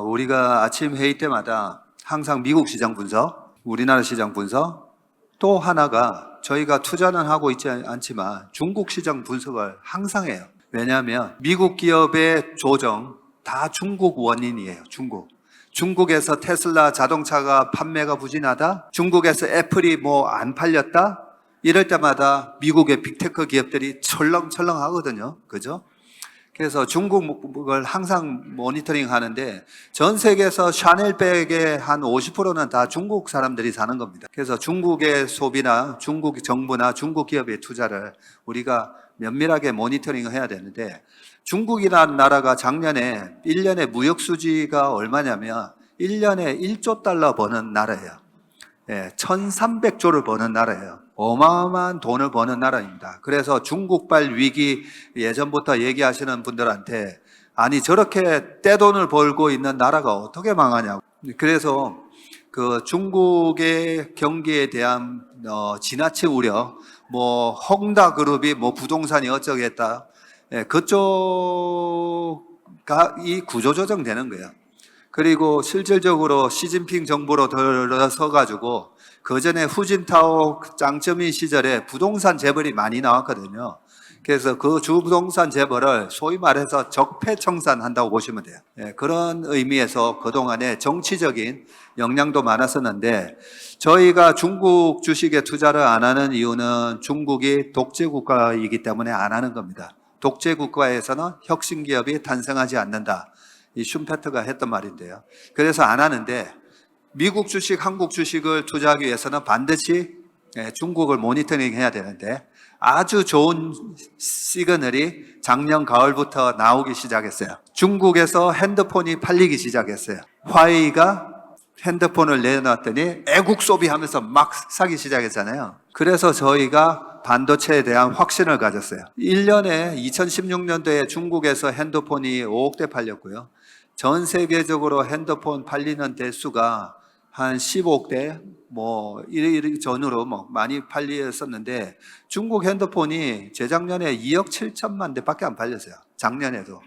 우리가 아침 회의 때마다 항상 미국 시장 분석, 우리나라 시장 분석, 또 하나가 저희가 투자는 하고 있지 않지만 중국 시장 분석을 항상 해요. 왜냐하면 미국 기업의 조정 다 중국 원인이에요. 중국에서 테슬라 자동차가 판매가 부진하다, 중국에서 애플이 안 팔렸다, 이럴 때마다 미국의 빅테크 기업들이 철렁철렁 하거든요. 그죠? 그래서 중국을 항상 모니터링 하는데 전 세계에서 샤넬백의 한 50%는 다 중국 사람들이 사는 겁니다. 그래서 중국의 소비나 중국 정부나 중국 기업의 투자를 우리가 면밀하게 모니터링을 해야 되는데, 중국이라는 나라가 작년에 1년에 무역 수지가 얼마냐면 1년에 1조 달러 버는 나라예요. 1300조를 버는 나라예요. 어마어마한 돈을 버는 나라입니다. 그래서 중국발 위기 예전부터 얘기하시는 분들한테 아니 저렇게 떼돈을 벌고 있는 나라가 어떻게 망하냐고. 그래서 그 중국의 경기에 대한 지나친 우려, 헝다그룹이 부동산이 어쩌겠다, 그쪽가 이 구조조정 되는 거예요. 그리고 실질적으로 시진핑 정부로 들어서 가지고 그 전에 후진타오 짱쩌민 시절에 부동산 재벌이 많이 나왔거든요. 그래서 그 주부동산 재벌을 소위 말해서 적폐청산한다고 보시면 돼요. 그런 의미에서 그동안에 정치적인 영향도 많았었는데, 저희가 중국 주식에 투자를 안 하는 이유는 중국이 독재국가이기 때문에 안 하는 겁니다. 독재국가에서는 혁신기업이 탄생하지 않는다, 이 슈페트가 했던 말인데요. 그래서 안 하는데, 미국 주식, 한국 주식을 투자하기 위해서는 반드시 중국을 모니터링 해야 되는데, 아주 좋은 시그널이 작년 가을부터 나오기 시작했어요. 중국에서 핸드폰이 팔리기 시작했어요. 화웨이가 핸드폰을 내놨더니 애국 소비하면서 막 사기 시작했잖아요. 그래서 저희가 반도체에 대한 확신을 가졌어요. 1년에 2016년도에 중국에서 핸드폰이 5억 대 팔렸고요. 전 세계적으로 핸드폰 팔리는 대수가 한 15억 대, 이 전후로 많이 팔렸었는데, 중국 핸드폰이 재작년에 2억 7천만 대밖에 안 팔렸어요. 작년에도.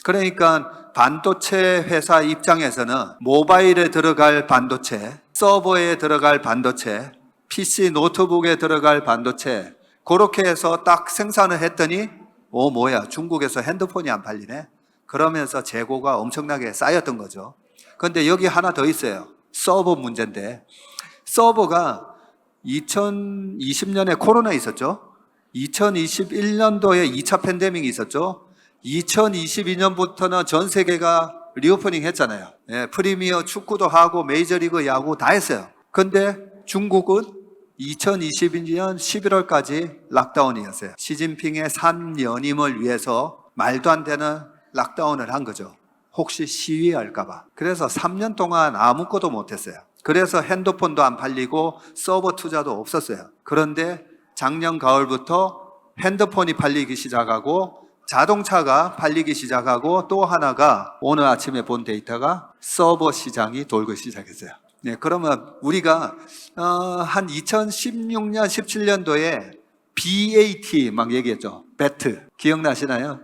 그러니까 반도체 회사 입장에서는 모바일에 들어갈 반도체, 서버에 들어갈 반도체, PC 노트북에 들어갈 반도체, 그렇게 해서 딱 생산을 했더니 중국에서 핸드폰이 안 팔리네? 그러면서 재고가 엄청나게 쌓였던 거죠. 그런데 여기 하나 더 있어요. 서버 문제인데, 서버가 2020년에 코로나 있었죠. 2021년도에 2차 팬데믹이 있었죠. 2022년부터는 전 세계가 리오프닝 했잖아요. 프리미어 축구도 하고 메이저리그 야구 다 했어요. 근데 중국은 2022년 11월까지 락다운이었어요. 시진핑의 산연임을 위해서 말도 안 되는 락다운을 한 거죠. 혹시 시위할까봐. 그래서 3년 동안 아무것도 못했어요. 그래서 핸드폰도 안 팔리고 서버 투자도 없었어요. 그런데 작년 가을부터 핸드폰이 팔리기 시작하고 자동차가 팔리기 시작하고, 또 하나가 오늘 아침에 본 데이터가 서버 시장이 돌기 시작했어요. 그러면 우리가 한 2016년, 17년도에 BAT 막 얘기했죠. 배트 기억나시나요?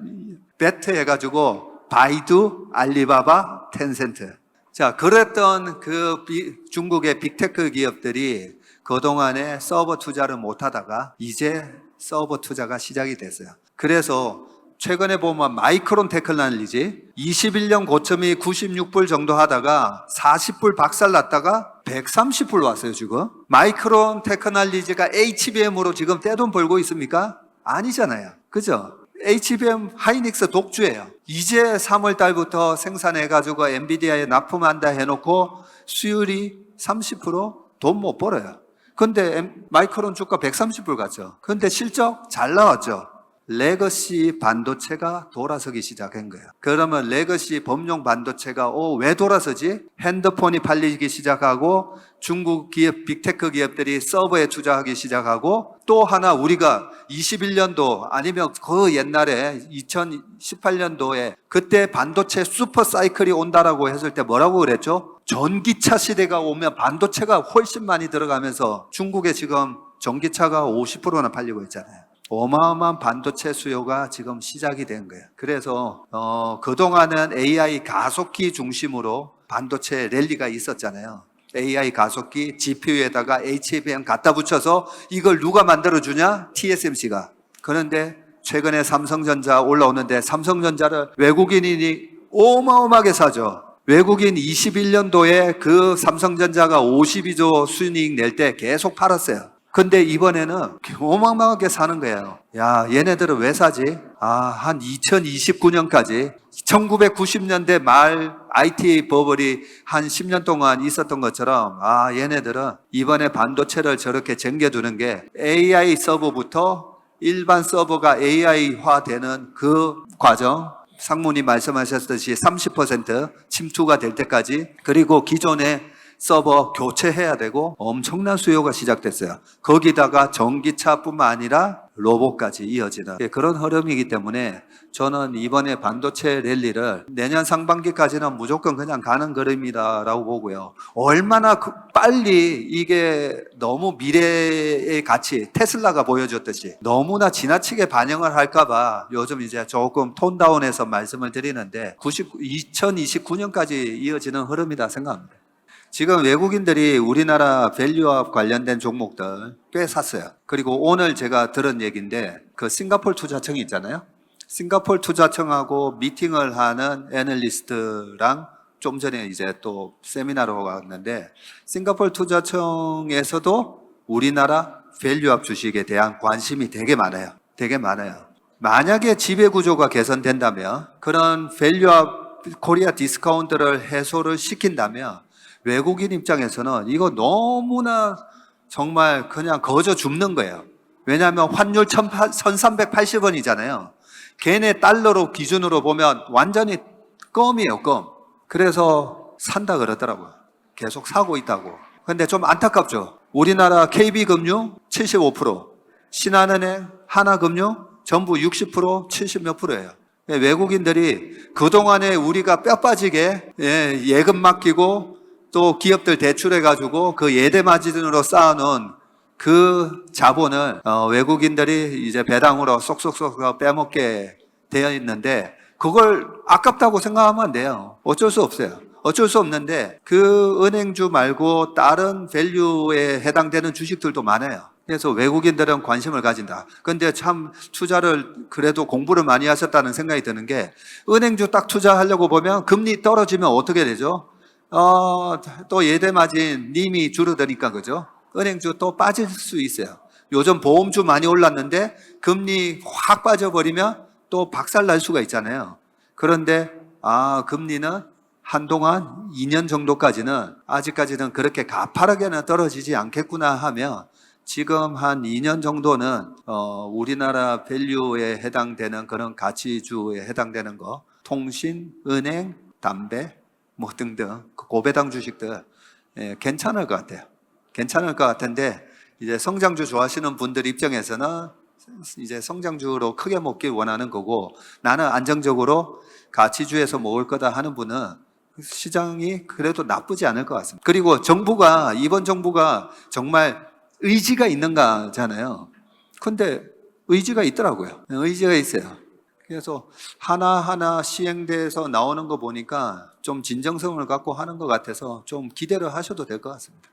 배트 해가지고 바이두, 알리바바, 텐센트. 자, 그랬던 그 중국의 빅테크 기업들이 그동안에 서버 투자를 못 하다가 이제 서버 투자가 시작이 됐어요. 그래서 최근에 보면 마이크론 테크놀로지 21년 고점이 96불 정도 하다가 40불 박살났다가 130불 왔어요. 지금 마이크론 테크놀로지가 HBM으로 지금 떼돈 벌고 있습니까? 아니잖아요. 그죠? HBM 하이닉스 독주예요. 이제 3월 달부터 생산해가지고 엔비디아에 납품한다 해놓고 수율이 30%돈 못 벌어요. 근데 마이크론 주가 130불 갔죠. 근데 실적 잘 나왔죠. 레거시 반도체가 돌아서기 시작한 거예요. 그러면 레거시 범용 반도체가 왜 돌아서지? 핸드폰이 팔리기 시작하고 중국 기업, 빅테크 기업들이 서버에 투자하기 시작하고, 또 하나 우리가 21년도 아니면 그 옛날에 2018년도에 그때 반도체 슈퍼 사이클이 온다라고 했을 때 뭐라고 그랬죠? 전기차 시대가 오면 반도체가 훨씬 많이 들어가면서 중국에 지금 전기차가 50%나 팔리고 있잖아요. 어마어마한 반도체 수요가 지금 시작이 된 거예요. 그래서 그동안은 AI 가속기 중심으로 반도체 랠리가 있었잖아요. AI 가속기 GPU에다가 HBM 갖다 붙여서 이걸 누가 만들어주냐? TSMC가. 그런데 최근에 삼성전자 올라오는데 삼성전자를 외국인이 어마어마하게 사죠. 외국인 21년도에 그 삼성전자가 52조 순이익 낼 때 계속 팔았어요. 근데 이번에는 어마어마하게 사는 거예요. 야, 얘네들은 왜 사지? 한 2029년까지 1990년대 말 IT 버블이 한 10년 동안 있었던 것처럼 얘네들은 이번에 반도체를 저렇게 쟁겨두는 게 AI 서버부터 일반 서버가 AI화 되는 그 과정, 상무님 말씀하셨듯이 30% 침투가 될 때까지, 그리고 기존의 서버 교체해야 되고 엄청난 수요가 시작됐어요. 거기다가 전기차뿐만 아니라 로봇까지 이어지는 그런 흐름이기 때문에 저는 이번에 반도체 랠리를 내년 상반기까지는 무조건 그냥 가는 그림이다라고 보고요. 얼마나 빨리 이게 너무 미래의 가치, 테슬라가 보여줬듯이 너무나 지나치게 반영을 할까봐 요즘 이제 조금 톤다운해서 말씀을 드리는데 2029년까지 이어지는 흐름이다 생각합니다. 지금 외국인들이 우리나라 밸류업 관련된 종목들 꽤 샀어요. 그리고 오늘 제가 들은 얘기인데 그 싱가포르 투자청이 있잖아요. 싱가포르 투자청하고 미팅을 하는 애널리스트랑 좀 전에 이제 또 세미나로 갔는데 싱가포르 투자청에서도 우리나라 밸류업 주식에 대한 관심이 되게 많아요. 되게 많아요. 만약에 지배 구조가 개선된다면 그런 밸류업 코리아 디스카운트를 해소를 시킨다면 외국인 입장에서는 이거 너무나 정말 그냥 거저 죽는 거예요. 왜냐하면 환율 1380원이잖아요. 걔네 달러로 기준으로 보면 완전히 껌이에요, 껌. 그래서 산다 그러더라고요. 계속 사고 있다고. 근데 좀 안타깝죠. 우리나라 KB금융 75%, 신한은행, 하나금융 전부 60%, 70 몇 프로예요. 외국인들이 그동안에 우리가 뼈 빠지게 예금 맡기고 또 기업들 대출해가지고 그 예대 마진으로 쌓아놓은 그 자본을 외국인들이 이제 배당으로 쏙쏙쏙 빼먹게 되어 있는데 그걸 아깝다고 생각하면 안 돼요. 어쩔 수 없어요. 어쩔 수 없는데 그 은행주 말고 다른 밸류에 해당되는 주식들도 많아요. 그래서 외국인들은 관심을 가진다. 근데 참 투자를 그래도 공부를 많이 하셨다는 생각이 드는 게 은행주 딱 투자하려고 보면 금리 떨어지면 어떻게 되죠? 또 예대 마진 님이 줄어드니까 그죠? 은행주 또 빠질 수 있어요. 요즘 보험주 많이 올랐는데 금리 확 빠져버리면 또 박살 날 수가 있잖아요. 그런데 금리는 한동안 2년 정도까지는 아직까지는 그렇게 가파르게는 떨어지지 않겠구나 하면 지금 한 2년 정도는 우리나라 밸류에 해당되는 그런 가치주에 해당되는 거, 통신, 은행, 담배 뭐 등등 고배당 주식들 괜찮을 것 같아요. 괜찮을 것 같은데 이제 성장주 좋아하시는 분들 입장에서는 이제 성장주로 크게 먹길 원하는 거고 나는 안정적으로 가치주에서 먹을 거다 하는 분은 시장이 그래도 나쁘지 않을 것 같습니다. 그리고 이번 정부가 정말 의지가 있는가잖아요. 근데 의지가 있더라고요. 의지가 있어요. 그래서 하나하나 시행돼서 나오는 거 보니까 좀 진정성을 갖고 하는 것 같아서 좀 기대를 하셔도 될 것 같습니다.